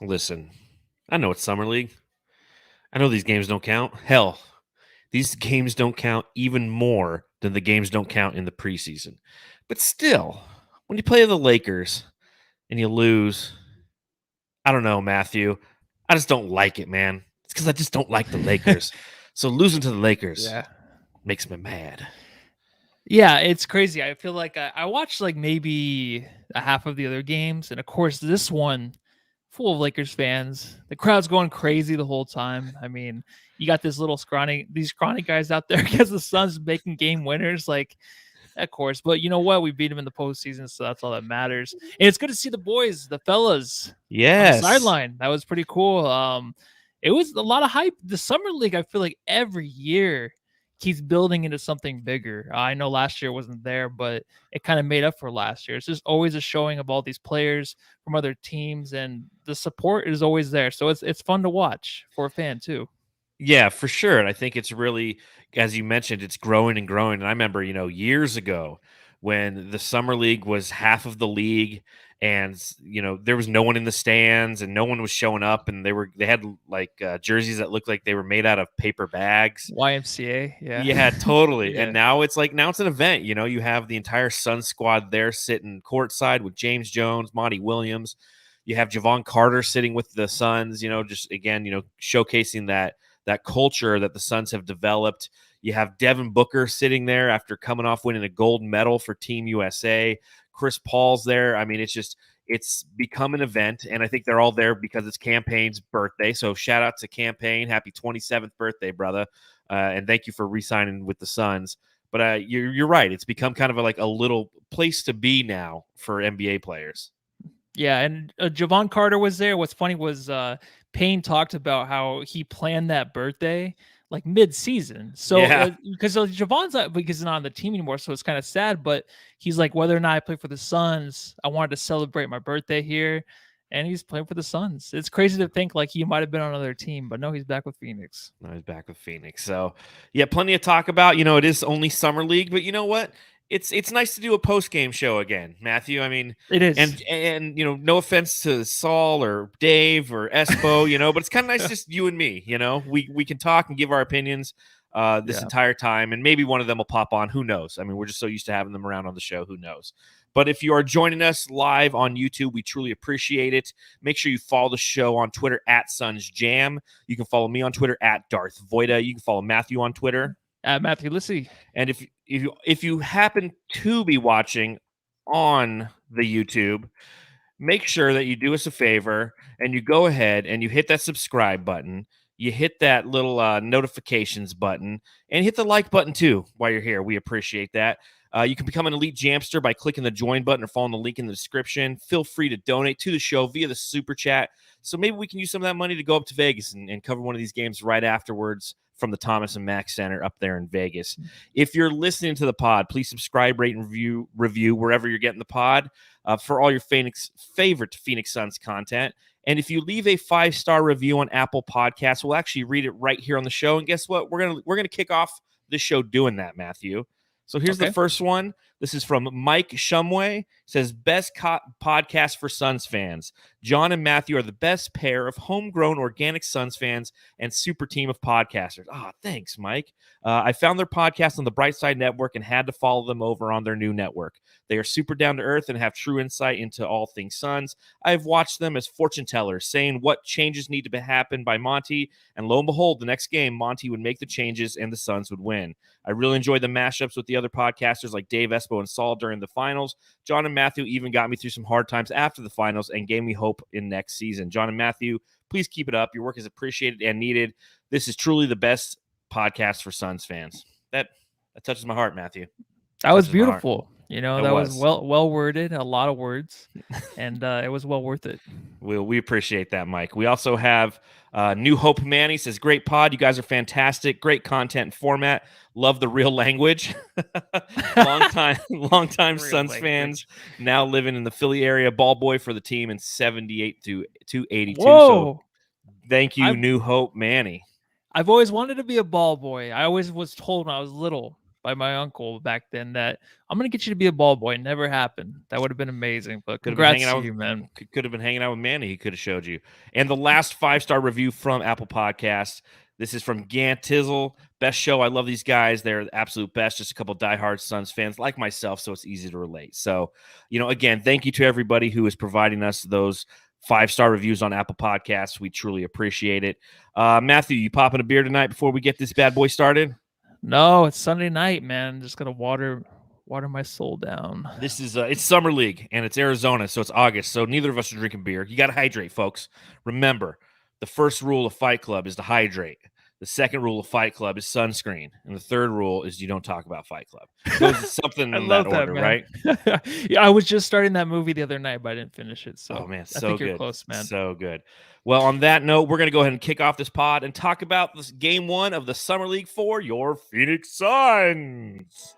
Listen, I know it's Summer League. I know these games don't count. Hell, these games don't count even more than the games don't count in the preseason. But still, when you play the Lakers and you lose, I don't know, Matthew. I just don't like it, man. It's because I just don't like the Lakers. So losing to the Lakers Yeah. makes me mad. Yeah, it's crazy. I feel like I watched like maybe a half of the other games, and of course this one full of Lakers fans. The crowd's going crazy the whole time. I mean, you got these scrawny guys out there because the Suns making game winners. Like, of course, but you know what? We beat them in the postseason, so that's all that matters. And it's good to see the boys, the fellas, on the Yes. sideline. That was pretty cool. It was a lot of hype. The summer league, I feel like every year keeps building into something bigger. I know last year wasn't there, but it kind of made up for last year. It's just always a showing of all these players from other teams, and the support is always there. So it's fun to watch for a fan too. Yeah, for sure. And I think it's really, as you mentioned, it's growing and growing. And I remember, years ago when the summer league was half of the league and, there was no one in the stands and no one was showing up and they had like jerseys that looked like they were made out of paper bags. YMCA, yeah, Yeah, totally. And yeah. now it's an event. You have the entire Sun squad there sitting courtside with James Jones, Monty Williams. You have Javon Carter sitting with the Suns. Just again, showcasing that culture that the Suns have developed. You have Devin Booker sitting there after coming off winning a gold medal for Team USA. Chris Paul's there. I mean, it's become an event, and I think they're all there because it's Campaign's birthday. So shout out to Campaign, happy 27th birthday, brother, and thank you for re-signing with the Suns. But you're right; it's become kind of like a little place to be now for NBA players. Yeah, and Javon Carter was there. What's funny was Payne talked about how he planned that birthday like mid-season. So Yeah, because Javon's not because he's not on the team anymore, so it's kind of sad. But he's like, whether or not I play for the Suns, I wanted to celebrate my birthday here, and he's playing for the Suns. It's crazy to think like he might have been on another team, but no, he's back with Phoenix. no, he's back with Phoenix. So yeah, plenty to talk about. It is only summer league, but you know what? It's nice to do a post game show again, Matthew. I mean, It is. and no offense to Saul or Dave or Espo, but it's kind of nice just you and me. We can talk and give our opinions this Yeah. entire time, and maybe one of them will pop on. Who knows? I mean, we're just so used to having them around on the show. Who knows? But if you are joining us live on YouTube, we truly appreciate it. Make sure you follow the show on Twitter at Suns Jam. You can follow me on Twitter at Darth Voida. You can follow Matthew on Twitter. Matthew Lissy. And if you happen to be watching on the YouTube, make sure that you do us a favor and you go ahead and you hit that subscribe button. You hit that little notifications button and hit the like button too while you're here. We appreciate that. You can become an Elite Jamster by clicking the join button or following the link in the description. Feel free to donate to the show via the super chat. So maybe we can use some of that money to go up to Vegas and cover one of these games right afterwards from the Thomas and Mack Center up there in Vegas. If you're listening to the pod, please subscribe, rate, and review wherever you're getting the pod for all your favorite Phoenix Suns content. And if you leave a 5-star review on Apple Podcasts, we'll actually read it right here on the show. And guess what? We're gonna kick off this show doing that, Matthew. So here's the Okay. first one. This is from Mike Shumway. It says, best podcast for Suns fans. John and Matthew are the best pair of homegrown organic Suns fans and super team of podcasters. Thanks, Mike. I found their podcast on the Brightside Network and had to follow them over on their new network. They are super down to earth and have true insight into all things Suns. I've watched them as fortune tellers, saying what changes need to happen by Monty, and lo and behold, the next game, Monty would make the changes and the Suns would win. I really enjoyed the mashups with the other podcasters like Dave, Espo, and Saul during the finals. John and Matthew even got me through some hard times after the finals and gave me hope in next season. John and Matthew, please keep it up. Your work is appreciated and needed. This is truly the best podcast for Suns fans. That touches my heart, Matthew. That was beautiful. That was was. well worded, a lot of words, and it was well worth it. We appreciate that, Mike. We also have New Hope Manny says, great pod. You guys are fantastic. Great content and format. Love the real language. long time Suns fans, now living in the Philly area. Ball boy for the team in 78 to 82. Whoa. So thank you, New Hope Manny. I've always wanted to be a ball boy. I always was told when I was little, by my uncle back then that I'm gonna get you to be a ball boy. Never happened. That would have been amazing. But Could have been hanging congrats to out you, man. could have been hanging out with Manny. He could have showed you. And the last 5-star review from Apple Podcasts. This is from Gant Tizzle. Best show. I love these guys. They're the absolute best. Just a couple diehard Suns fans like myself, so it's easy to relate. So, again, thank you to everybody who is providing us those 5-star reviews on Apple Podcasts. We truly appreciate it. Matthew, you popping a beer tonight before we get this bad boy started? No, it's Sunday night, man. Just gonna water my soul down. This is it's summer league and it's Arizona, so it's August. So neither of us are drinking beer. You got to hydrate, folks. Remember, the first rule of Fight Club is to hydrate. The second rule of Fight Club is sunscreen, and the third rule is you don't talk about Fight Club. It goes something I in love that that, order, man. right? Yeah, I was just starting that movie the other night, but I didn't finish it. So Oh man, I so think good, you're close, man. so good. Well, on that note, we're gonna go ahead and kick off this pod and talk about this game 1 of the Summer League for your Phoenix Suns.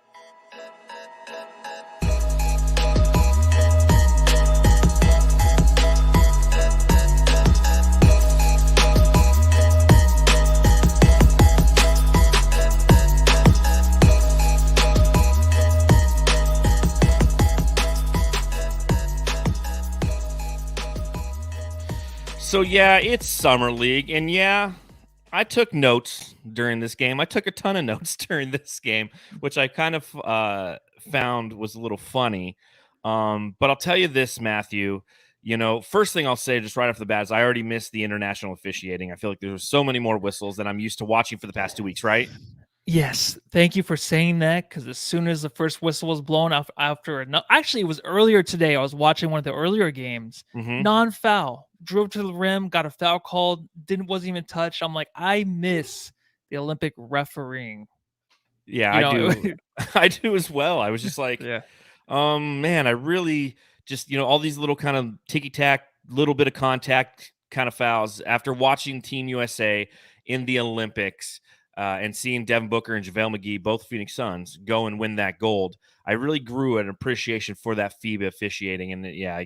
So, yeah, it's Summer League, and yeah, I took notes during this game. I took a ton of notes during this game, which I kind of found was a little funny. But I'll tell you this, Matthew. First thing I'll say just right off the bat is I already missed the international officiating. I feel like there's so many more whistles than I'm used to watching for the past 2 weeks, right? Yes, thank you for saying that. Because as soon as the first whistle was blown actually, it was earlier today. I was watching one of the earlier games. Mm-hmm. Non-foul, drove to the rim, got a foul called, wasn't even touched. I'm like, I miss the Olympic refereeing. Yeah, I do. I do as well. I was just like, yeah. Man, I really just, all these little kind of ticky-tack, little bit of contact kind of fouls after watching Team USA in the Olympics and seeing Devin Booker and JaVale McGee, both Phoenix Suns, go and win that gold. I really grew an appreciation for that FIBA officiating. And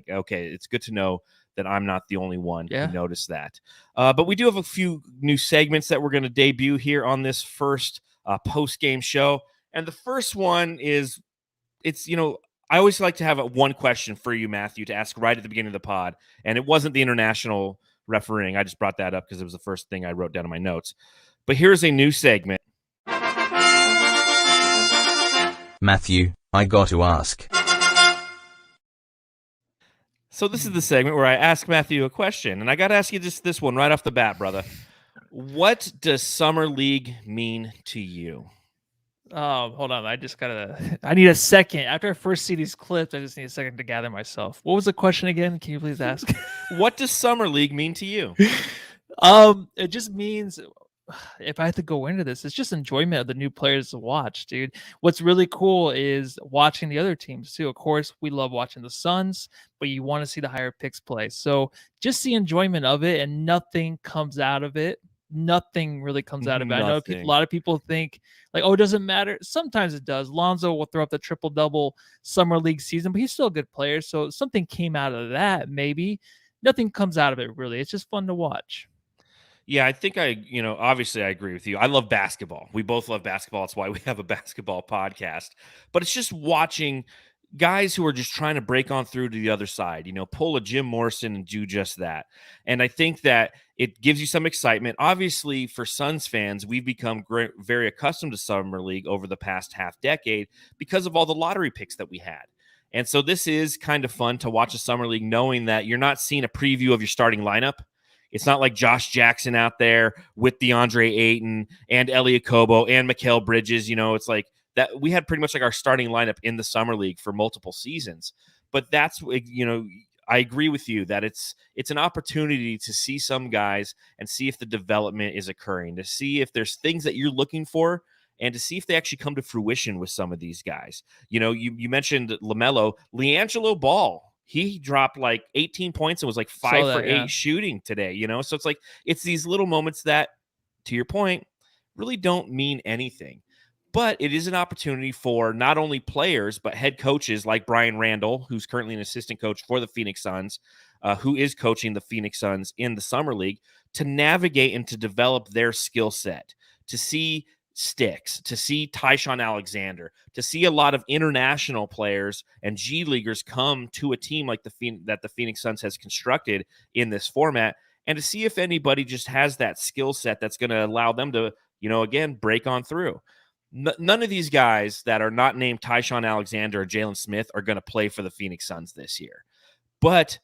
okay, it's good to know that I'm not the only one who noticed that. But we do have a few new segments that we're going to debut here on this first post-game show. And the first one is, I always like to have one question for you, Matthew, to ask right at the beginning of the pod. And it wasn't the international refereeing. I just brought that up because it was the first thing I wrote down in my notes. But here's a new segment. Matthew, I got to ask. So this is the segment where I ask Matthew a question. And I got to ask you just this one right off the bat, brother. What does Summer League mean to you? Oh, hold on. I need a second. After I first see these clips, I just need a second to gather myself. What was the question again? Can you please ask? What does Summer League mean to you? It just means, if I had to go into this, it's just enjoyment of the new players to watch, dude. What's really cool is watching the other teams too. Of course, we love watching the Suns, but you want to see the higher picks play. So just the enjoyment of it, and nothing comes out of it. Nothing really comes out of it. I know a lot of people think like, oh, it doesn't matter. Sometimes it does. Lonzo will throw up the triple-double Summer League season, but he's still a good player. So something came out of that, maybe. Nothing comes out of it, really. It's just fun to watch. Yeah, I think obviously I agree with you. I love basketball. We both love basketball. That's why we have a basketball podcast. But it's just watching guys who are just trying to break on through to the other side, pull a Jim Morrison and do just that. And I think that it gives you some excitement. Obviously, for Suns fans, we've become very accustomed to Summer League over the past half decade because of all the lottery picks that we had. And so this is kind of fun to watch a Summer League knowing that you're not seeing a preview of your starting lineup. It's not like Josh Jackson out there with DeAndre Ayton and Elliot Kobo and Mikal Bridges. It's like that we had pretty much like our starting lineup in the Summer League for multiple seasons. But that's, I agree with you that it's an opportunity to see some guys and see if the development is occurring, to see if there's things that you're looking for and to see if they actually come to fruition with some of these guys. You mentioned LiAngelo Ball. He dropped like 18 points and was like 5 for 8 shooting today, So it's like, it's these little moments that, to your point, really don't mean anything. But it is an opportunity for not only players, but head coaches like Brian Randall, who's currently an assistant coach for the Phoenix Suns, who is coaching the Phoenix Suns in the Summer League, to navigate and to develop their skill set, to see Stix, to see Tyshawn Alexander, to see a lot of international players and G Leaguers come to a team like that the Phoenix Suns has constructed in this format, and to see if anybody just has that skill set that's going to allow them to, again, break on through. None of these guys that are not named Tyshawn Alexander or Jalen Smith are going to play for the Phoenix Suns this year. But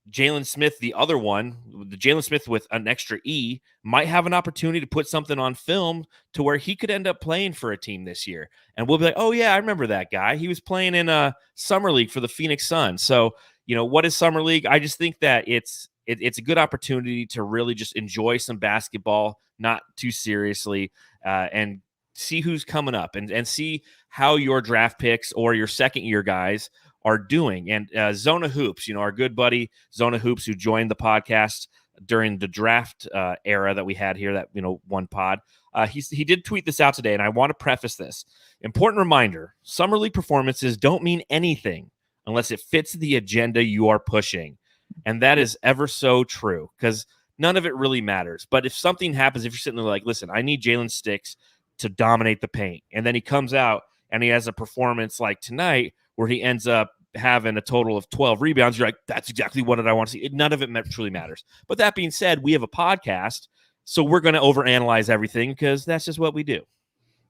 Jalen Smith, the other one, the Jalen Smith with an extra E, might have an opportunity to put something on film to where he could end up playing for a team this year. And we'll be like, oh, yeah, I remember that guy. He was playing in a summer league for the Phoenix Suns. So, what is summer league? I just think that it's a good opportunity to really just enjoy some basketball, not too seriously, and see who's coming up and see how your draft picks or your second year guys are doing. And Zona Hoops, our good buddy Zona Hoops, who joined the podcast during the draft era that we had here, that one pod, he did tweet this out today, and I want to preface this important reminder: summer league performances don't mean anything unless it fits the agenda you are pushing. And that is ever so true, because none of it really matters. But if something happens, if you're sitting there like, listen, I need Jalen Stix to dominate the paint, and then he comes out and he has a performance like tonight where he ends up having a total of 12 rebounds, you're like, that's exactly what I want to see. None of it truly matters. But that being said, we have a podcast, so we're going to overanalyze everything because that's just what we do.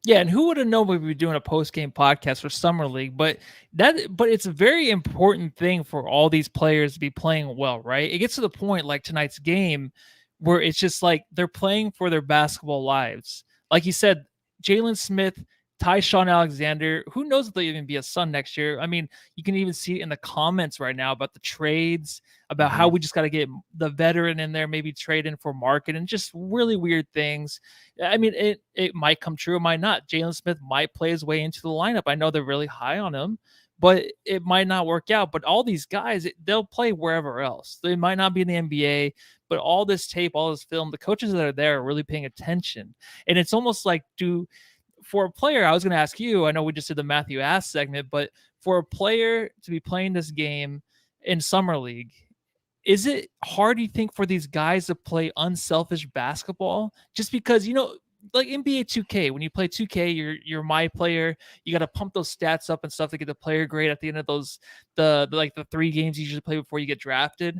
Yeah, and who would have known we'd be doing a post-game podcast for Summer League? But it's a very important thing for all these players to be playing well, right? It gets to the point like tonight's game where it's just like they're playing for their basketball lives. Like you said, Jalen Smith, Tyshawn Alexander, who knows if they'll even be a Sun next year? I mean, you can even see it in the comments right now about the trades, about how we just got to get the veteran in there, maybe trade in for market, and just really weird things. I mean, it might come true, it might not. Jalen Smith might play his way into the lineup. I know they're really high on him, but it might not work out. But all these guys, they'll play wherever else. They might not be in the NBA, but all this tape, all this film, the coaches that are there are really paying attention. And it's almost like, for a player, I was going to ask you, I know we just did the Matthew Ask segment, but for a player to be playing this game in Summer League, is it hard, do you think, for these guys to play unselfish basketball? Just because, like NBA 2K, when you play 2K, you're my player. You got to pump those stats up and stuff to get the player grade at the end of those, the 3 games you usually play before you get drafted.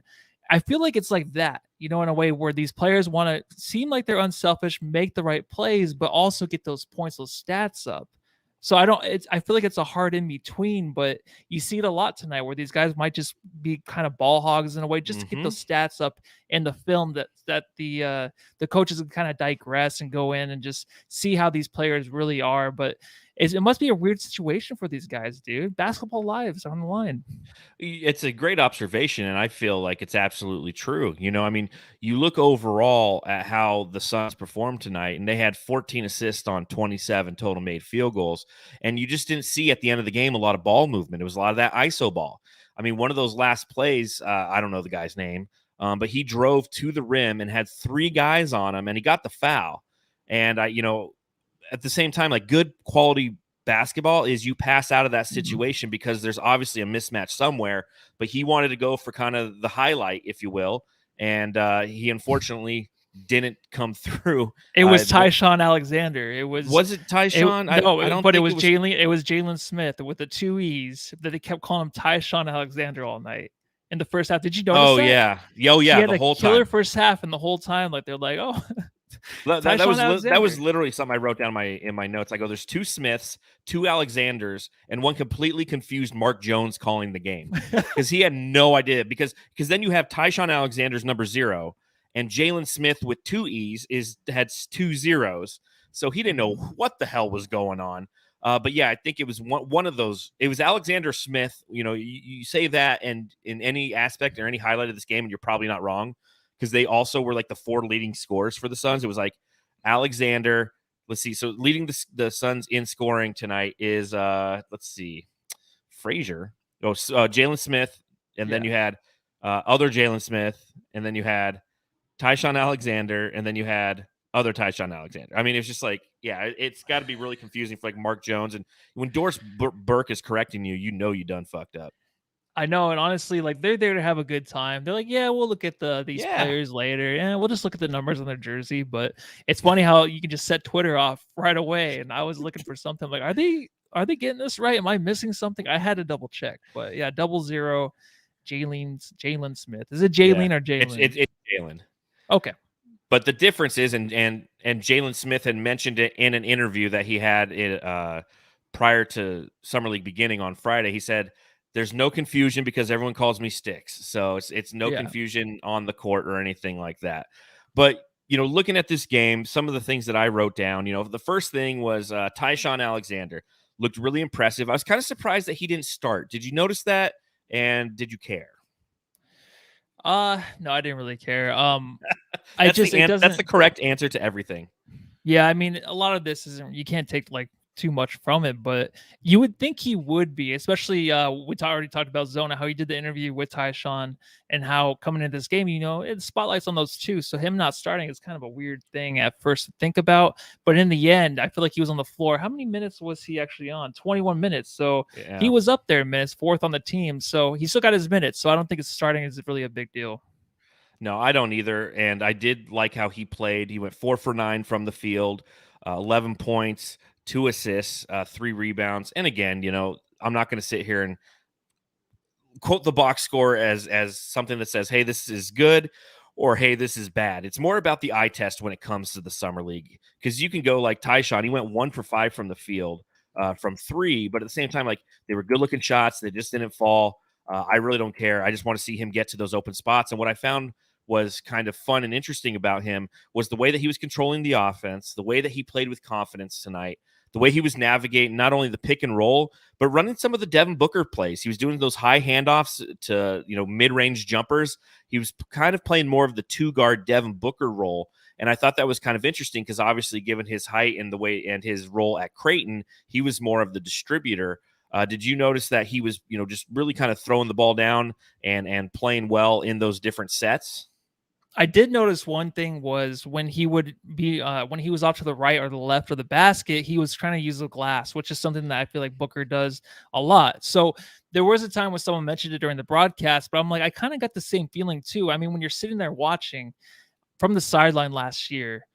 I feel like it's like that, in a way where these players want to seem like they're unselfish, make the right plays, but also get those points, those stats up. So I feel like it's a hard in between, but you see it a lot tonight where these guys might just be kind of ball hogs in a way, just to get those stats up in the film that the coaches can kind of digress and go in and just see how these players really are. But it must be a weird situation for these guys, dude. Basketball lives on the line. It's a great observation, and I feel like it's absolutely true. I mean, you look overall at how the Suns performed tonight, and they had 14 assists on 27 total made field goals, and you just didn't see at the end of the game a lot of ball movement. It was a lot of that ISO ball. I mean, one of those last plays, I don't know the guy's name, but he drove to the rim and had 3 guys on him, and he got the foul. And, at the same time, like, good quality basketball is you pass out of that situation because there's obviously a mismatch somewhere, but he wanted to go for kind of the highlight, if you will. And he unfortunately didn't come through. It was Tyshawn Alexander. Was it Tyshawn? I don't but think it was Jalen. It was Jalen Smith with the 2 E's that they kept calling him Tyshawn Alexander all night in the first half. Did you notice that? Yeah. He had the whole killer time. First half, and the whole time, like, they're like, oh. That was literally something I wrote down in my notes. I go, there's 2 Smiths, 2 Alexanders, and one completely confused Mark Jones calling the game because he had no idea. Because then you have Tyshawn Alexander's number 0, and Jalen Smith with 2 E's had 2 zeros, so he didn't know what the hell was going on. But yeah, I think it was one of those. It was Alexander Smith. You say that, and in any aspect or any highlight of this game, and you're probably not wrong. Because they also were like the 4 leading scorers for the Suns. It was like Alexander. Let's see. So leading the Suns in scoring tonight is Frazier. Jalen Smith, and then you had other Jalen Smith, and then you had Tyshawn Alexander, and then you had other Tyshawn Alexander. I mean, it's just like, yeah, it's got to be really confusing for like Mark Jones. And when Doris Burke is correcting you, you done fucked up. I know, and honestly, like they're there to have a good time. They're like, yeah, we'll look at these Yeah. players later, and we'll just look at the numbers on their jersey. But it's funny how you can just set Twitter off right away. And I was looking for something like, are they getting this right? Am I missing something? I had to double check, but yeah, 00 Jalen Smith. Is it Yeah. Jalen or It's Jalen? it's Jalen. Okay. But the difference is, and Jalen Smith had mentioned it in an interview that he had prior to Summer League beginning on Friday. He said, "There's no confusion because everyone calls me Stix, so it's no Yeah. confusion on the court or anything like that." But looking at this game, some of the things that I wrote down, the first thing was Tyshawn Alexander looked really impressive. I was kind of surprised that he didn't start. Did you notice that? And did you care? No, I didn't really care. That's It the correct answer to everything. Yeah, I mean, a lot of this isn't. You can't take like too much from it, but you would think he would be, especially already talked about Zona, how he did the interview with Tyshawn, and how coming into this game, it spotlights on those two. So him not starting is kind of a weird thing at first to think about, but in the end, I feel like he was on the floor. How many minutes was he actually on? 21 minutes. So Yeah. he was up there in minutes, fourth on the team. So he still got his minutes. So I don't think his starting is really a big deal. No, I don't either. And I did like how he played. He went 4 for 9 from the field, 11 points, 2 assists, 3 rebounds. And again, I'm not going to sit here and quote the box score as something that says, "Hey, this is good," or "Hey, this is bad." It's more about the eye test when it comes to the summer league, because you can go like Tyshawn. He went 1 for 5 from the field, from 3, but at the same time, like, they were good looking shots. They just didn't fall. I really don't care. I just want to see him get to those open spots. And what I found was kind of fun and interesting about him was the way that he was controlling the offense, the way that he played with confidence tonight, the way he was navigating not only the pick and roll, but running some of the Devin Booker plays. He was doing those high handoffs to, mid-range jumpers. He was kind of playing more of the 2-guard Devin Booker role. And I thought that was kind of interesting because obviously, given his height and the way and his role at Creighton, he was more of the distributor. Did you notice that he was, just really kind of throwing the ball down and playing well in those different sets? I did notice one thing was when he would be when he was off to the right or the left of the basket, he was trying to use the glass, which is something that I feel like Booker does a lot. So there was a time when someone mentioned it during the broadcast, but I'm like, I kind of got the same feeling too. I mean, when you're sitting there watching from the sideline last year,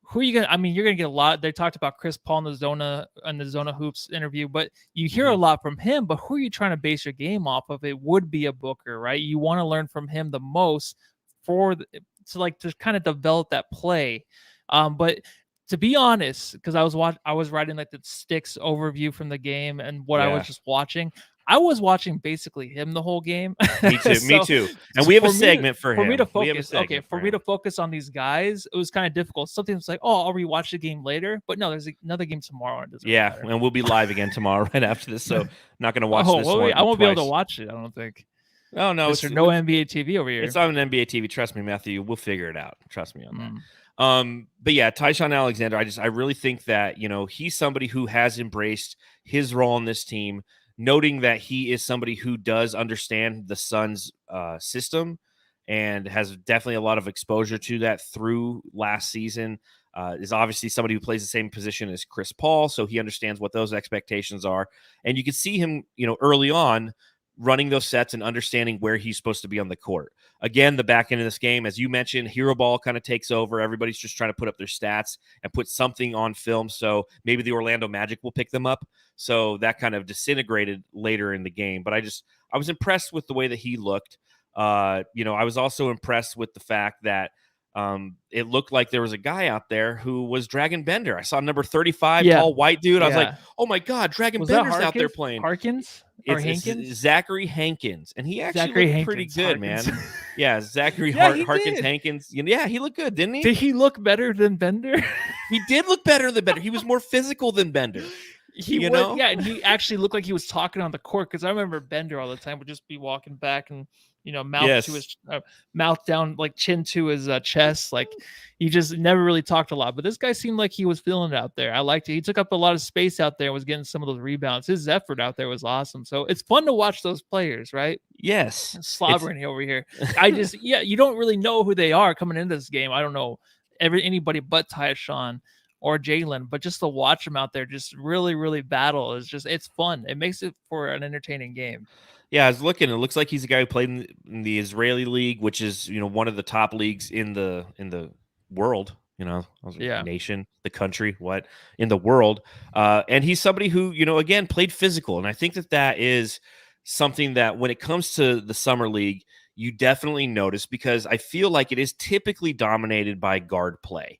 who are you gonna? I mean, you're gonna get a lot. They talked about Chris Paul in the Zona Hoops interview, but you hear a lot from him. But who are you trying to base your game off of? It would be a Booker, right? You want to learn from him the most to kind of develop that play. But to be honest, because I was writing like the Stix overview from the game and what I was just watching. I was watching basically him the whole game. Me too. So, me too. And we have a segment for him. For me to We have a focus, segment for me to focus on these guys, it was kind of difficult. Something's like, oh, I'll rewatch the game later. But no, there's another game tomorrow. And it doesn't Yeah, matter. and we'll be live again tomorrow right after this. So not going to watch Oh, this well, one. I won't be able to twice. watch it. I don't think. Oh no, Mr. No NBA TV over here. It's on an NBA TV. Trust me, Matthew. We'll figure it out. Trust me on that. But yeah, Tyshawn Alexander. I really think that he's somebody who has embraced his role on this team, noting that he is somebody who does understand the Suns' system and has definitely a lot of exposure to that through last season. Is obviously somebody who plays the same position as Chris Paul, so he understands what those expectations are, and you can see him, early on, running those sets and understanding where he's supposed to be on the court. Again, the back end of this game, as you mentioned, hero ball kind of takes over. Everybody's just trying to put up their stats and put something on film. So maybe the Orlando Magic will pick them up. So that kind of disintegrated later in the game. But I was impressed with the way that he looked. I was also impressed with the fact that it looked like there was a guy out there who was Dragon Bender. I saw number 35, tall white dude. I was like, oh my God, Dragon Bender's out there playing. Harkins? It's Zachary Hankins, and he actually looked pretty good, man. Yeah, Zachary Harkins Hankins. Yeah, he looked good, didn't he? Did he look better than Bender? He did look better than Bender. He was more physical than Bender. Yeah, and he actually looked like he was talking on the court, because I remember Bender all the time would just be walking back and mouth to his mouth down, like chin to his chest. Like he just never really talked a lot. But this guy seemed like he was feeling it out there. I liked it. He took up a lot of space out there, was getting some of those rebounds. His effort out there was awesome. So it's fun to watch those players, right? Yes. Slobbering over here. You don't really know who they are coming into this game. I don't know anybody but Tyshawn or Jalen, but just to watch them out there just really, really battle it's fun. It makes it for an entertaining game. Yeah, I was looking. It looks like he's a guy who played in the Israeli league, which is one of the top leagues in the world. Yeah. Nation, the country, what in the world. And he's somebody who again played physical, and I think that is something that when it comes to the summer league, you definitely notice because I feel like it is typically dominated by guard play.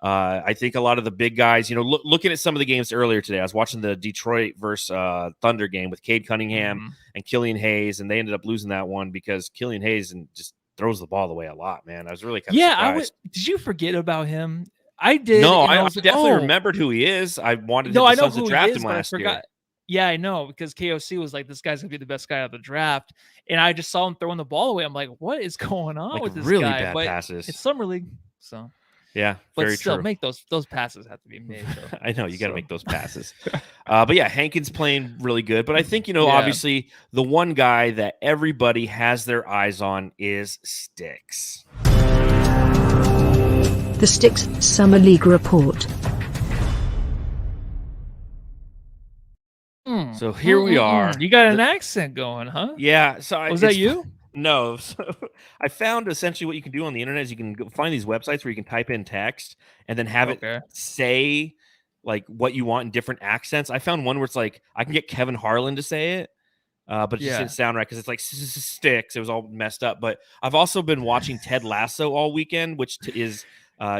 I think a lot of the big guys, looking at some of the games earlier today, I was watching the Detroit versus Thunder game with Cade Cunningham and Killian Hayes, and they ended up losing that one because Killian Hayes just throws the ball away a lot, man. I was really kind of surprised. Did you forget about him? I did. No, and I was like, definitely remembered who he is. I wanted No, the I know Suns to who he draft is, him but I last year. forgot. Yeah, I know because KOC was like, this guy's gonna be the best guy out of the draft, and I just saw him throwing the ball away. I'm like, what is going on with this really guy? bad But passes. it's summer league, so yeah, but very still, true. make those passes have to be made. Though. I know you got to make those passes. But yeah, Hankins playing really good. But I think obviously the one guy that everybody has their eyes on is Stix. The Stix Summer League Report. So here we are. You got an accent going, huh? Yeah. So was that you? No. So I found essentially what you can do on the internet is you can go find these websites where you can type in text and then have it say like what you want in different accents. I found one where it's like I can get Kevin Harlan to say it, but it just didn't sound right because it's like Stix. It was all messed up. But I've also been watching Ted Lasso all weekend, which is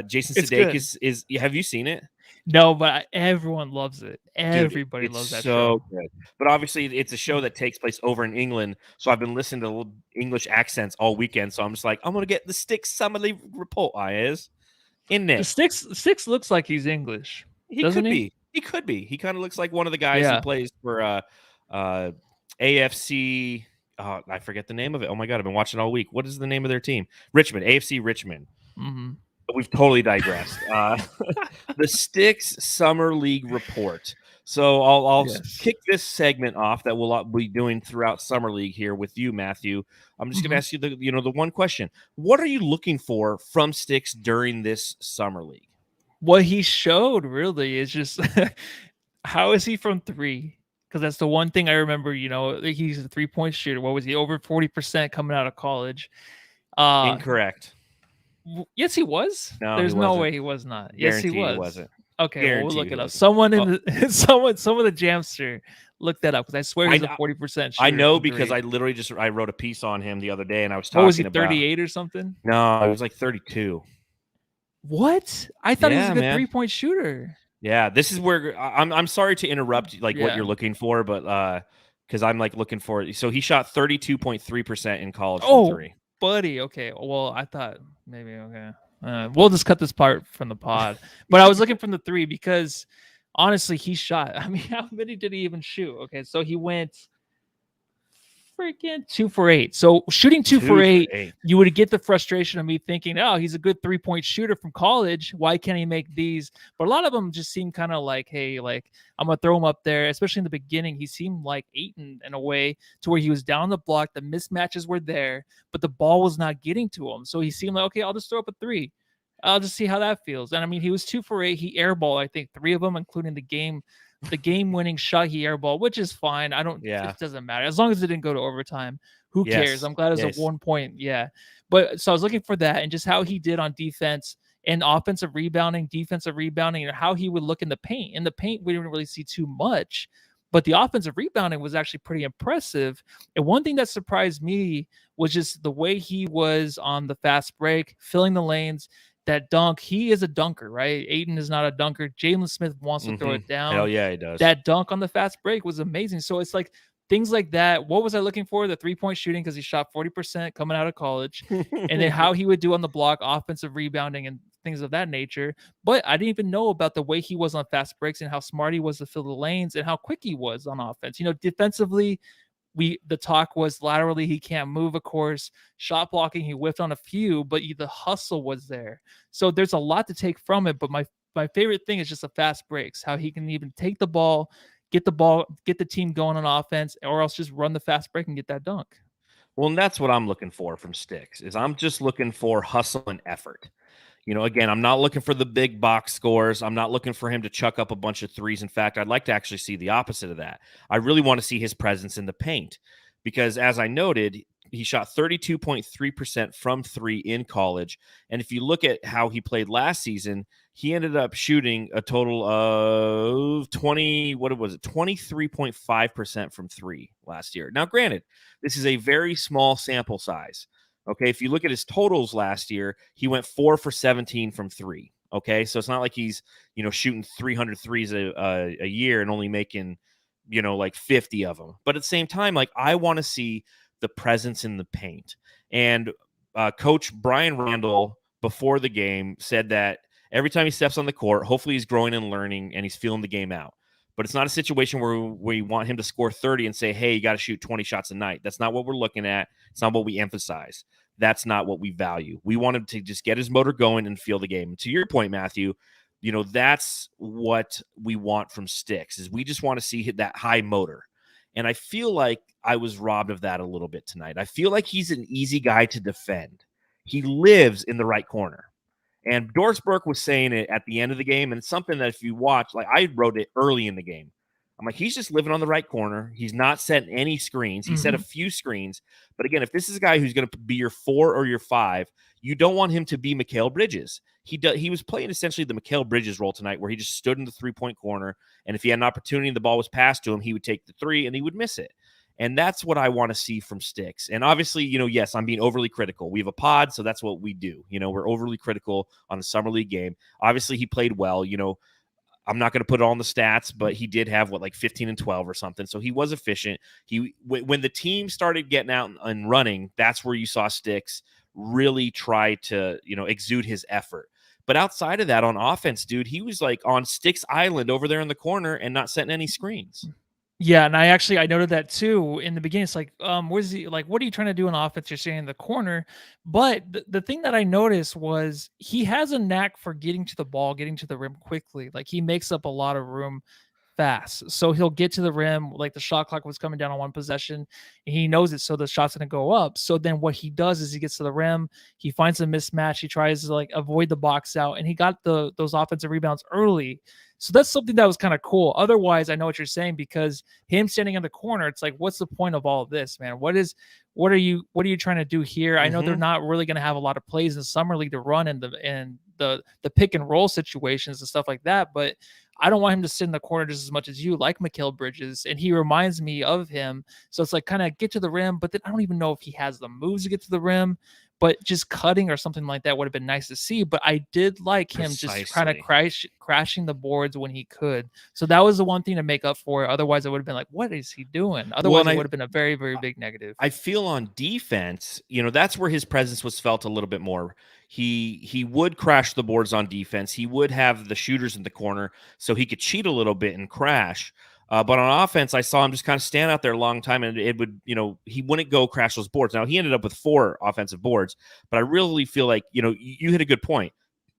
Jason Sudeikis is. Have you seen it? No, but everyone loves it. Everybody loves that show. Good. But obviously, it's a show that takes place over in England. So I've been listening to little English accents all weekend. So I'm just like, I'm going to get the Stix Summer League Report. In there. Stix looks like he's English. He could be. He could be. He kind of looks like one of the guys who plays for AFC. I forget the name of it. Oh, my God. I've been watching all week. What is the name of their team? Richmond. AFC Richmond. Mm-hmm. We've totally digressed. The Stix Summer League Report. So I'll kick this segment off that we'll be doing throughout Summer League here with you, Matthew. I'm just going to ask you the one question. What are you looking for from Stix during this Summer League? What he showed really is just how is he from three? Because that's the one thing I remember. He's a 3-point shooter. What was he? Over 40% coming out of college. Incorrect. Yes, he was. No, there's no way he was not. Yes, he was. He wasn't. Okay, we'll look it up. Someone in the someone of the Jamster look that up because I swear he's a 40% shooter. I know because I literally I wrote a piece on him the other day and I was talking. What was he, 38 or something? No, it was like 32. What? I thought he was a good 3-point shooter. Yeah, this is where I'm sorry to interrupt what you're looking for, but because I'm looking for it. So he shot 32.3% in college from three. Buddy, okay. Well, I thought maybe okay. We'll just cut this part from the pod. But I was looking from the three because honestly, he shot. I mean, how many did he even shoot? Okay, so he went freaking 2 for 8. So shooting 2 for 8, you would get the frustration of me thinking, oh, he's a good 3-point shooter from college. Why can't he make these? But a lot of them just seem kind of like, hey, I'm going to throw him up there. Especially in the beginning, he seemed like Ayton in a way to where he was down the block. The mismatches were there, but the ball was not getting to him. So he seemed like, okay, I'll just throw up a 3. I'll just see how that feels. And I mean, he was 2 for 8. He airballed, I think, 3 of them, including the game-winning shot he airballed, which is fine. It doesn't matter. As long as it didn't go to overtime, who cares? I'm glad it was a 1 point. Yeah. But so I was looking for that and just how he did on defense and offensive rebounding, defensive rebounding, and how he would look in the paint. In the paint, we didn't really see too much, but the offensive rebounding was actually pretty impressive. And one thing that surprised me was just the way he was on the fast break, filling the lanes. That dunk, he is a dunker, right? Ayton is not a dunker. Jalen Smith wants to throw it down. Hell yeah, he does. That dunk on the fast break was amazing. So it's like things like that. What was I looking for? The 3-point shooting because he shot 40% coming out of college. And then how he would do on the block, offensive rebounding and things of that nature. But I didn't even know about the way he was on fast breaks and how smart he was to fill the lanes and how quick he was on offense. Defensively, the talk was laterally he can't move, of course. Shot blocking, he whiffed on a few, but the hustle was there. So there's a lot to take from it. But my favorite thing is just the fast breaks, how he can even take the ball, get the team going on offense, or else just run the fast break and get that dunk. Well, and that's what I'm looking for from Stix, is I'm just looking for hustle and effort. Again, I'm not looking for the big box scores. I'm not looking for him to chuck up a bunch of threes. In fact, I'd like to actually see the opposite of that. I really want to see his presence in the paint because as I noted, he shot 32.3% from 3 in college. And if you look at how he played last season, he ended up shooting a total of 23.5% from 3 last year. Now, granted, this is a very small sample size. Okay, if you look at his totals last year, he went 4 for 17 from 3. Okay, so it's not like he's shooting 300 threes a year and only making like 50 of them. But at the same time, like, I want to see the presence in the paint. And Coach Brian Randall before the game said that every time he steps on the court, hopefully he's growing and learning and he's feeling the game out. But it's not a situation where we want him to score 30 and say, hey, you got to shoot 20 shots a night. That's not what we're looking at. It's not what we emphasize. That's not what we value. We want him to just get his motor going and feel the game. And to your point, Matthew, that's what we want from Stix, is we just want to see that high motor. And I feel like I was robbed of that a little bit tonight. I feel like he's an easy guy to defend. He lives in the right corner. And Doris Burke was saying it at the end of the game, and it's something that if you watch, like I wrote it early in the game. I'm like, he's just living on the right corner. He's not setting any screens. He set a few screens. But again, if this is a guy who's going to be your 4 or your 5, you don't want him to be Mikal Bridges. He was playing essentially the Mikal Bridges role tonight, where he just stood in the three-point corner, and if he had an opportunity and the ball was passed to him, he would take the 3 and he would miss it. And that's what I want to see from Stix. And obviously, yes, I'm being overly critical. We have a pod, so that's what we do. We're overly critical on the Summer League game. Obviously, he played well. I'm not going to put it all in the stats, but he did have 15 and 12 or something. So he was efficient. When the team started getting out and running, that's where you saw Stix really try to, exude his effort. But outside of that, on offense, dude, he was like on Stix Island over there in the corner and not setting any screens. Yeah, and I noted that too in the beginning. It's like, where's he? Like, what are you trying to do on offense? You're standing in the corner. But the thing that I noticed was he has a knack for getting to the ball, getting to the rim quickly. Like, he makes up a lot of room fast. So he'll get to the rim, like the shot clock was coming down on one possession, and he knows it, so the shot's gonna go up. So then what he does is he gets to the rim, he finds a mismatch, he tries to avoid the box out, and he got those offensive rebounds early. So that's something that was kind of cool. Otherwise, I know what you're saying, because him standing in the corner, it's like, what's the point of all of this, man? What are you trying to do here? I know they're not really going to have a lot of plays in summer league to run in the pick and roll situations and stuff like that, but I don't want him to sit in the corner just as much as you, like Mikal Bridges, and he reminds me of him. So it's like, kind of get to the rim, but then I don't even know if he has the moves to get to the rim. But just cutting or something like that would have been nice to see. But I did like him just kind of crashing the boards when he could. So that was the one thing to make up for it. Otherwise, I would have been like, what is he doing? Otherwise, it would have been a very, very big negative. I feel on defense, that's where his presence was felt a little bit more. He would crash the boards on defense. He would have the shooters in the corner so he could cheat a little bit and crash. But on offense, I saw him just kind of stand out there a long time, and it would, he wouldn't go crash those boards. Now, he ended up with 4 offensive boards, but I really feel like, you hit a good point.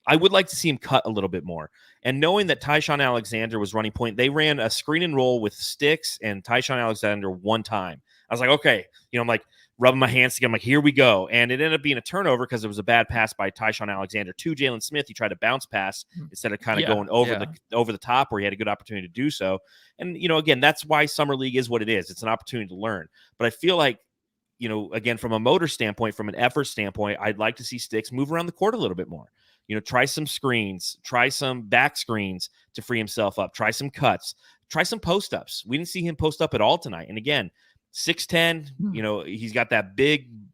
I would like to see him cut a little bit more. And knowing that Tyshawn Alexander was running point, they ran a screen and roll with Stix and Tyshawn Alexander one time. I was like, okay, I'm like rubbing my hands together. I'm like, here we go. And it ended up being a turnover because it was a bad pass by Tyshawn Alexander to Jalen Smith. He tried to bounce pass instead of kind of going over the top, where he had a good opportunity to do so. And, again, that's why Summer League is what it is. It's an opportunity to learn. But I feel like, again, from a motor standpoint, from an effort standpoint, I'd like to see Stix move around the court a little bit more. Try some screens, try some back screens to free himself up, try some cuts, try some post-ups. We didn't see him post up at all tonight. And again, 6'10", he's got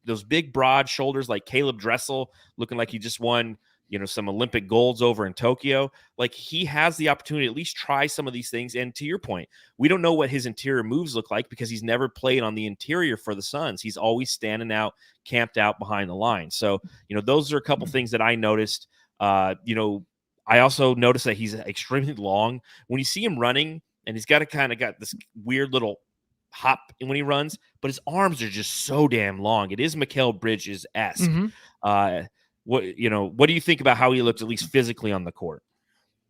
those big broad shoulders like Caleb Dressel, looking like he just won, some Olympic golds over in Tokyo. Like, he has the opportunity to at least try some of these things. And to your point, we don't know what his interior moves look like because he's never played on the interior for the Suns. He's always standing out, camped out behind the line. So, those are a couple things that I noticed. I also noticed that he's extremely long. When you see him running, and he's got this weird little hop when he runs, but his arms are just so damn long. It is Mikal Bridges-esque. What do you think about how he looked, at least physically, on the court?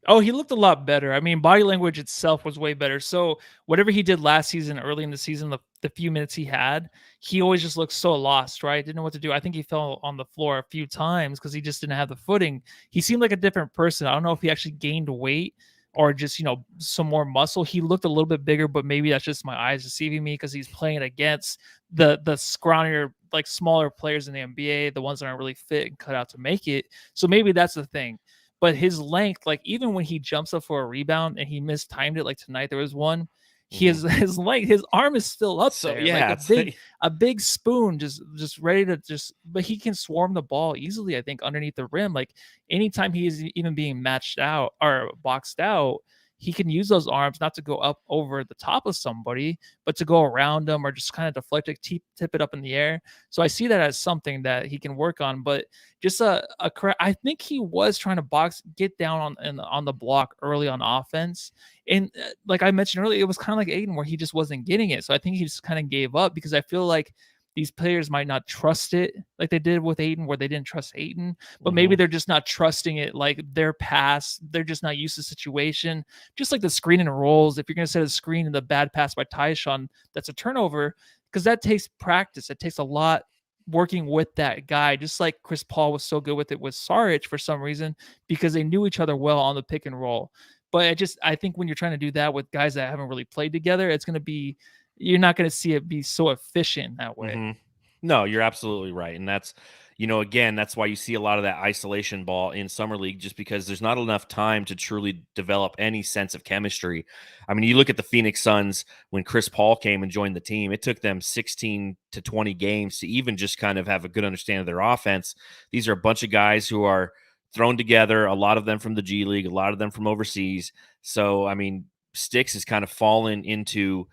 Oh, he looked a lot better. I mean, body language itself was way better. So whatever he did last season, early in the season, the few minutes he had, he always just looked so lost, right? Didn't know what to do. I think he fell on the floor a few times because he just didn't have the footing. He seemed like a different person. I don't know if he actually gained weight or just, some more muscle. He looked a little bit bigger, but maybe that's just my eyes deceiving me because he's playing against the scrawnier, like smaller players in the NBA, the ones that aren't really fit and cut out to make it. So maybe that's the thing. But his length, like even when he jumps up for a rebound and he mistimed it, like tonight there was one, he has his leg, his arm is still up So there, yeah, like a big spoon, just ready to but he can swarm the ball easily, I think, underneath the rim. Like anytime he is even being matched out or boxed out, he can use those arms not to go up over the top of somebody, but to go around them or just kind of deflect it, tip it up in the air. So I see that as something that he can work on. But just I think he was trying to get down on the block early on offense. And like I mentioned earlier, it was kind of like Aiden where he just wasn't getting it. So I think he just kind of gave up because I feel like these players might not trust it like they did with Aiden, where they didn't trust Aiden, but maybe they're just not trusting it like their pass. They're just not used to the situation. Just like the screen and rolls. If you're going to set a screen and the bad pass by Tyshawn, that's a turnover because that takes practice. It takes a lot working with that guy, just like Chris Paul was so good with it with Saric for some reason because they knew each other well on the pick and roll. But I think when you're trying to do that with guys that haven't really played together, it's going to be, you're not going to see it be so efficient that way. No, you're absolutely right. And that's, again, that's why you see a lot of that isolation ball in Summer League, just because there's not enough time to truly develop any sense of chemistry. I mean, you look at the Phoenix Suns when Chris Paul came and joined the team, it took them 16 to 20 games to even just kind of have a good understanding of their offense. These are a bunch of guys who are thrown together, a lot of them from the G League, a lot of them from overseas. So, I mean, Stix has kind of fallen into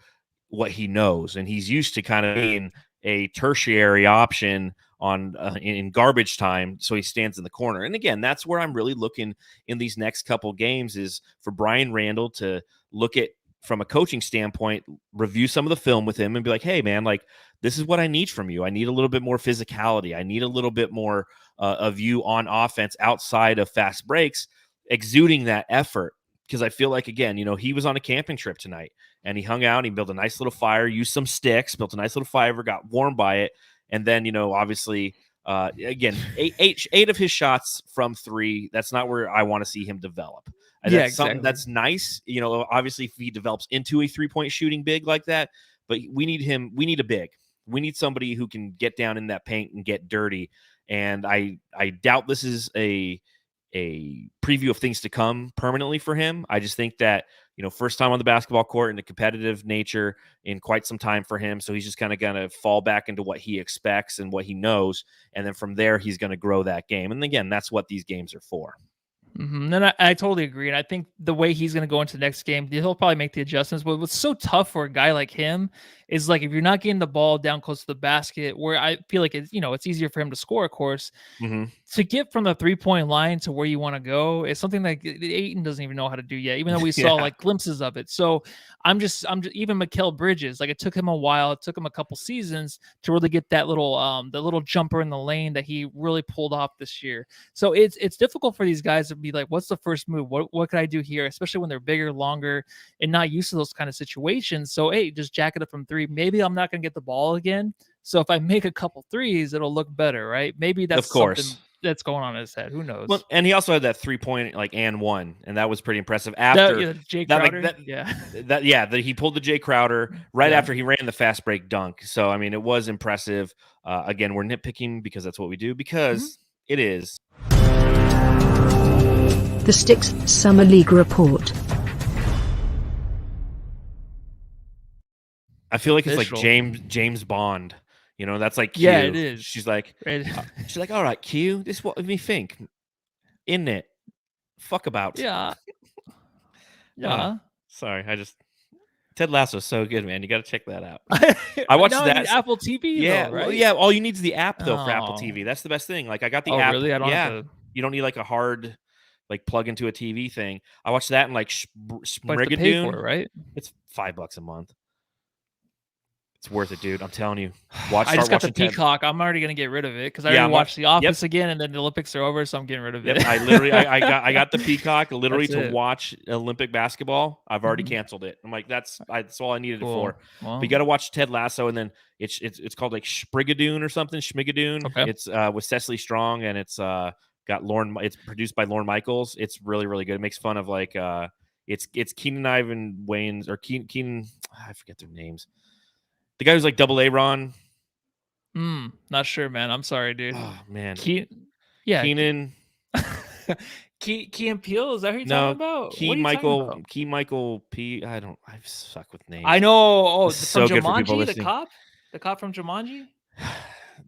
what he knows, and he's used to kind of being a tertiary option on in garbage time, so he stands in the corner. And again, that's where I'm really looking in these next couple games is for Brian Randall to look at, from a coaching standpoint, review some of the film with him and be like, hey man, like this is what I need from you. I need a little bit more physicality. I need a little bit more of you on offense outside of fast breaks, exuding that effort. Because I feel like, again, he was on a camping trip tonight and he hung out, he built a nice little fire, used some sticks, built a nice little fire, got warm by it. And then, obviously, again, eight of his shots from three, that's not where I want to see him develop. That's something that's nice. Obviously, if he develops into a 3-point shooting big like that, but we need a big. We need somebody who can get down in that paint and get dirty. And I doubt this is a preview of things to come permanently for him. I just think that, first time on the basketball court and a competitive nature in quite some time for him. So he's just kind of going to fall back into what he expects and what he knows. And then from there, he's going to grow that game. And again, that's what these games are for. And I totally agree. And I think the way he's going to go into the next game, he'll probably make the adjustments. But what's so tough for a guy like him is like if you're not getting the ball down close to the basket, where I feel like it's easier for him to score, of course. To get from the 3-point line to where you want to go is something that Ayton doesn't even know how to do yet, even though we saw like glimpses of it. So I'm just even Mikal Bridges, like it took him a while. It took him a couple seasons to really get that little jumper in the lane that he really pulled off this year. So it's difficult for these guys to be like, what's the first move? What can I do here? Especially when they're bigger, longer, and not used to those kind of situations. So, hey, just jack it up from three. Maybe I'm not going to get the ball again. So if I make a couple threes, it'll look better, right? Maybe that's something that's going on in his head. Who knows? Well, and he also had that 3-point and one, and that was pretty impressive. After Jay Crowder, he pulled the Jay Crowder right after he ran the fast break dunk. So I mean, it was impressive. Again, we're nitpicking because that's what we do because it is the Stix Summer League Report. I feel like it's like James Bond. That's like Q. Yeah, it is. She's like, all right, Q, this is what me think. In it. Fuck about. Yeah. Sorry, Ted Lasso is so good, man. You got to check that out. I watched that. Apple TV, yeah, though, right? Well, yeah. All you need is the app, though, for Apple TV. That's the best thing. Like, I got the app. Really? I don't have to... You don't need like a hard, like plug into a TV thing. I watched that and like Sprigadoon, right? It's $5 a month. It's worth it, dude. I'm telling you. I just got the Peacock. I'm already gonna get rid of it because I already watched The Office again, and then the Olympics are over, so I'm getting rid of it. Yep. I literally, I got the Peacock literally to watch Olympic basketball. I've already canceled it. I'm like, that's all I needed it for. Well, but you got to watch Ted Lasso, and then it's called like Sprigadoon or something. Schmigadoon. Okay. It's with Cecily Strong, and it's got Lauren. It's produced by Lorne Michaels. It's really, really good. It makes fun of like It's Keenan Ivan Wayans or Keenan. I forget their names. The guy who's like double A Ron. Not sure, man. I'm sorry, dude. Oh man, Yeah, Keenan. Key and Peele. Is that who you're No, talking about? Key What are you talking Michael. about? Key Michael P. I suck with names. I know. Oh, This is from so good for people Jumanji, listening. the cop from Jumanji.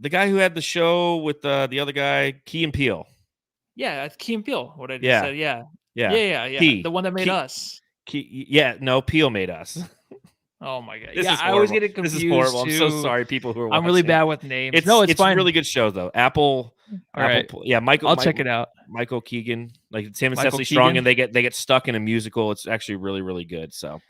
The guy who had the show with the other guy, Key and Peele. Yeah, Key and Peele. What I just Yeah. said. Yeah. Yeah. The one that made us. Peele made us. Oh my god. This yeah, is I always horrible. get it confused. This is horrible. I'm so too. sorry, people who are watching. I'm really bad with names. It's fine. a really good show though. Apple. All right. Yeah, I'll check it out. Michael Keegan, like it's him and Michael Cecily Strong, Keegan? and they get stuck in a musical. It's actually really, really good. So,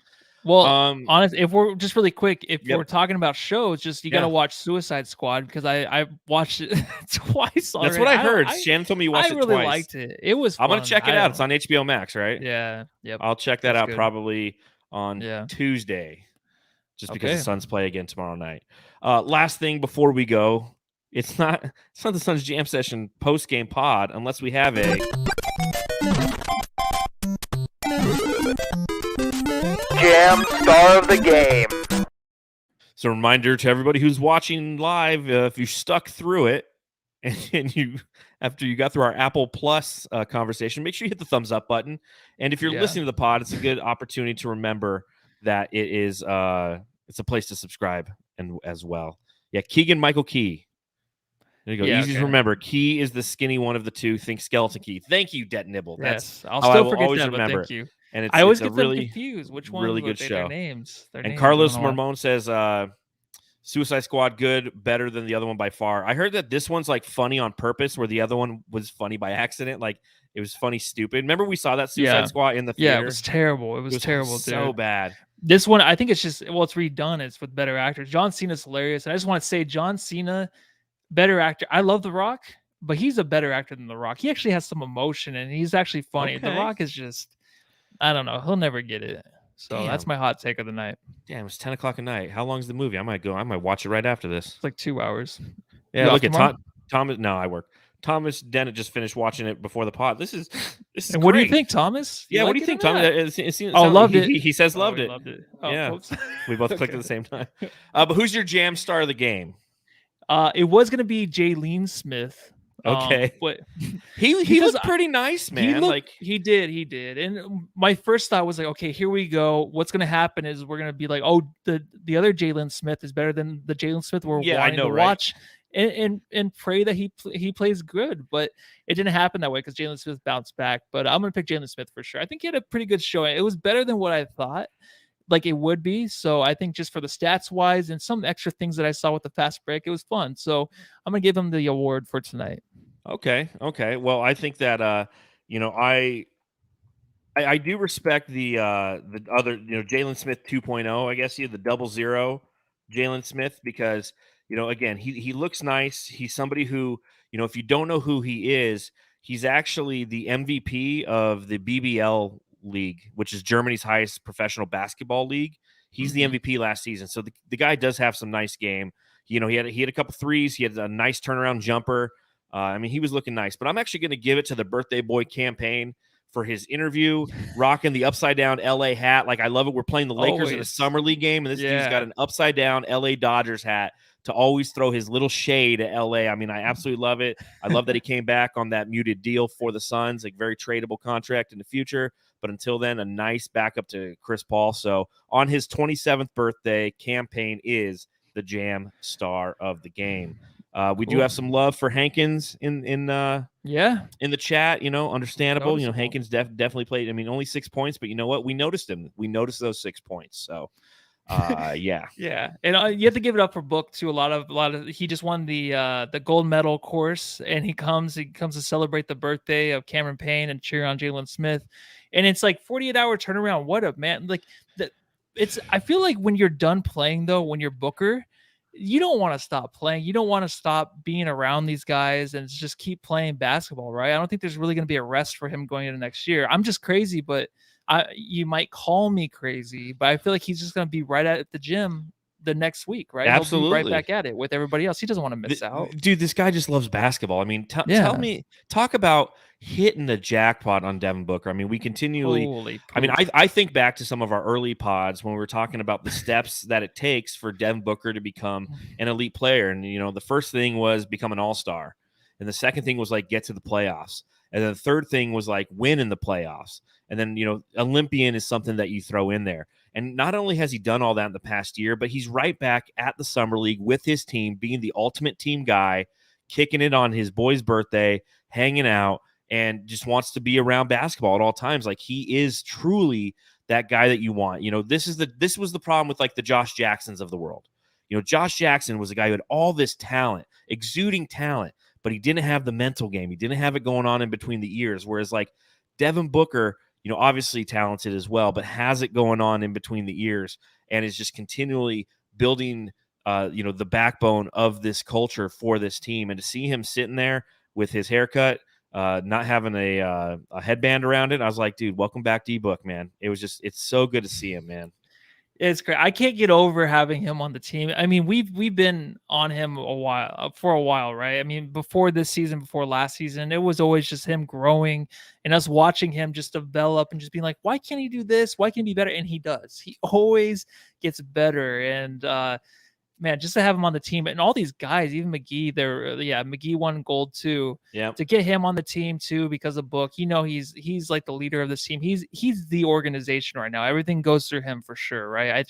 Well, Um, honest, if we're just really quick, if Yep. we're talking about shows, just you Yeah. got to watch Suicide Squad because I watched it twice already. that's what I heard. I Shannon told me you I watched it really twice. liked it. It was. I'm gonna fun. check it I out. It's don't- on HBO Max, right? Yeah. Yep. I'll check that That's out good. probably on Yeah. Tuesday, just because Okay. the Suns play again tomorrow night. Last thing before we go, it's not the Suns Jam Session post game pod unless we have a Jam Star of the Game. So, a reminder to everybody who's watching live: if you stuck through it, and you after you got through our Apple Plus conversation, make sure you hit the thumbs up button. And if you're Yeah. listening to the pod, it's a good opportunity to remember that it is it's a place to subscribe and as well. Yeah, Keegan Michael Key. There you go. Yeah, Easy to okay. remember. Key is the skinny one of the two. Think Skeleton Key. Thank you, Det Nibble. That's Yes. I'll how I still will forget always that, but remember thank you. and it's I always it's get a them really confused. Which one? really good show. Their names. Their and names, Carlos I don't know why. Mormon says Suicide Squad good, better than the other one by far. I heard that this one's like funny on purpose, where the other one was funny by accident. Like it was funny stupid. Remember we saw that Suicide Yeah. Squad in the theater? Yeah, it was terrible. It was terrible, so dude. bad. This one, I think it's just it's redone. It's with better actors. John Cena's hilarious, and I just want to say, John Cena, better actor. I love The Rock, but he's a better actor than The Rock. He actually has some emotion, and he's actually funny. The Okay. Rock is just, I don't know. He'll never get it. So that's Damn. my hot take of the night. Damn, it's 10 o'clock at night. How long's the movie? I might watch it right after this. It's like 2 hours. Yeah, You look off at tomorrow? Thomas. No, I work. Thomas Dennett just finished watching it before the pod. This is And what do you great. think, Thomas? Yeah, what do you like think, it or Thomas? not? It seems- Oh, sounds- loved it. He says Oh, loved we it. Loved it. Oh, Yeah. whoops. We both clicked at Okay. the same time. But who's your jam star of the game? It was gonna be Jaylene Smith. Okay. But He Because looked pretty nice, man. He looked, like he did. And my first thought was like, okay, here we go. What's gonna happen is we're gonna be like, oh, the other Jalen Smith is better than the Jalen Smith we're Yeah, I wanting know, to right? watch, and pray that he plays good. But it didn't happen that way because Jalen Smith bounced back. But I'm gonna pick Jalen Smith for sure. I think he had a pretty good showing. It was better than what I thought like it would be. So I think just for the stats wise and some extra things that I saw with the fast break, it was fun. So I'm gonna give him the award for tonight. Okay. Well, I think that I do respect the other Jalen Smith 2.0. I guess the 00 Jalen Smith because again he looks nice. He's somebody who if you don't know who he is, he's actually the MVP of the BBL league, which is Germany's highest professional basketball league. He's the MVP last season, so the guy does have some nice game. He had a couple threes. He had a nice turnaround jumper. I mean, he was looking nice, but I'm actually going to give it to the Birthday Boy campaign for his interview, rocking the upside down LA hat. Like, I love it. We're playing the Lakers in a Always. summer league game, and this dude's Yeah. got an upside down LA Dodgers hat to always throw his little shade at LA. I mean, I absolutely love it. I love that he came back on that muted deal for the Suns, like very tradable contract in the future. But until then, a nice backup to Chris Paul. So on his 27th birthday, campaign is the Jam Star of the Game. We do Cool. have some love for Hankins in Yeah. the chat, understandable. Noticeable. Hankins definitely played. I mean, only 6 points, but you know what? We noticed him. We noticed those 6 points. So, yeah. Yeah, and you have to give it up for Book too. A lot of he just won the gold medal course, and he comes to celebrate the birthday of Cameron Payne and cheer on Jalen Smith, and it's like 48-hour turnaround. What up, man? Like that. I feel like when you're done playing though, when you're Booker, you don't want to stop playing. You don't want to stop being around these guys and just keep playing basketball, right? I don't think there's really going to be a rest for him going into next year. I'm just crazy, but you might call me crazy, but I feel like he's just going to be right at the gym the next week, right? He'll be right Absolutely. back at it with everybody else. He doesn't want to miss out. Dude, this guy just loves basketball. I mean, tell Yeah. me, talk about hitting the jackpot on Devin Booker. I mean, we continually. Holy I mean, poop. I think back to some of our early pods when we were talking about the steps that it takes for Devin Booker to become an elite player, and the first thing was become an all-star, and the second thing was like get to the playoffs, and then the third thing was like win in the playoffs, and then Olympian is something that you throw in there. And not only has he done all that in the past year, but he's right back at the Summer League with his team, being the ultimate team guy, kicking it on his boy's birthday, hanging out, and just wants to be around basketball at all times. Like, he is truly that guy that you want. This was the problem with like the Josh Jacksons of the world. Josh Jackson was a guy who had all this talent, exuding talent, but he didn't have the mental game. He didn't have it going on in between the ears. Whereas like Devin Booker, obviously talented as well, but has it going on in between the ears and is just continually building, the backbone of this culture for this team. And to see him sitting there with his haircut, not having a headband around it, I was like, dude, welcome back, D-Book, man. It's so good to see him, man. It's great. I can't get over having him on the team. I mean, we've been on him for a while, right? I mean, before this season, before last season, it was always just him growing and us watching him just develop and just being like, why can't he do this? Why can't he be better? And he does. He always gets better. And man, just to have him on the team and all these guys, even McGee, McGee won gold too. Yeah. To get him on the team too because of Book, he's like the leader of this team. He's the organization right now. Everything goes through him for sure, right?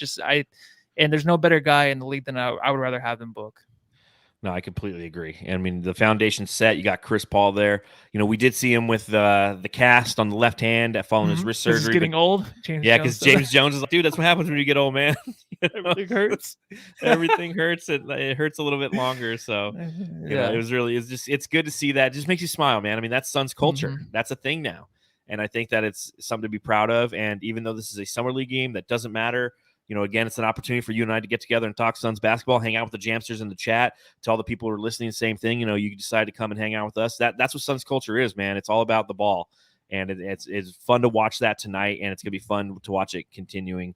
And there's no better guy in the league than I would rather have than Book. No, I completely agree. I mean, the foundation's set. You got Chris Paul there. We did see him with the cast on the left hand following his wrist surgery. He's getting old. Because James Jones is like, dude, that's what happens when you get old, man. Everything hurts. Everything hurts. It hurts a little bit longer. So, it's good to see that. It just makes you smile, man. I mean, that's Suns culture. Mm-hmm. That's a thing now. And I think that it's something to be proud of. And even though this is a summer league game, that doesn't matter. Again, it's an opportunity for you and I to get together and talk Suns basketball, hang out with the Jamsters in the chat. To all the people who are listening, the same thing. You decide to come and hang out with us. That's what Suns culture is, man. It's all about the ball. And it's fun to watch that tonight, and it's going to be fun to watch it continuing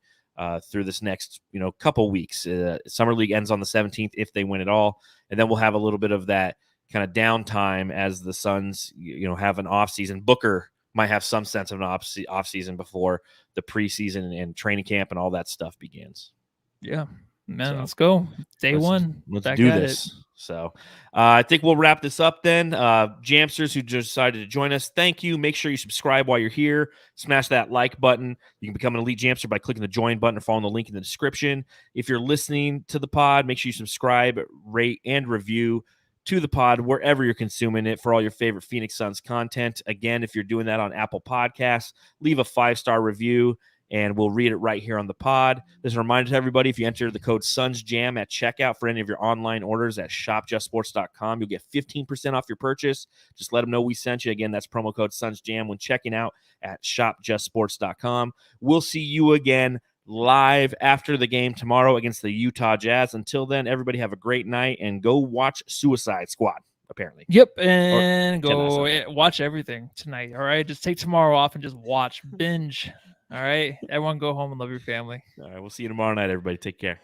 through this next, couple weeks. Summer League ends on the 17th if they win it all, and then we'll have a little bit of that kind of downtime as the Suns, have an offseason. Booker might have some sense of an off-season before the preseason and training camp and all that stuff begins. Yeah, man, let's go. Day one. Let's do this. So I think we'll wrap this up then. Jamsters who just decided to join us, thank you. Make sure you subscribe while you're here. Smash that like button. You can become an elite Jamster by clicking the join button or following the link in the description. If you're listening to the pod, make sure you subscribe, rate, and review to the pod wherever you're consuming it for all your favorite Phoenix Suns content. Again, if you're doing that on Apple Podcasts, leave a 5-star review and we'll read it right here on the pod. Just a reminder to everybody, if you enter the code SUNSJAM at checkout for any of your online orders at shopjustsports.com, you'll get 15% off your purchase. Just let them know we sent you. Again, that's promo code SUNSJAM when checking out at shopjustsports.com. We'll see you again live after the game tomorrow against the Utah Jazz. Until then, everybody have a great night and go watch Suicide Squad, apparently. Yep, and go watch everything tonight, all right? Just take tomorrow off and just watch, binge, all right? Everyone go home and love your family. All right, we'll see you tomorrow night, everybody. Take care.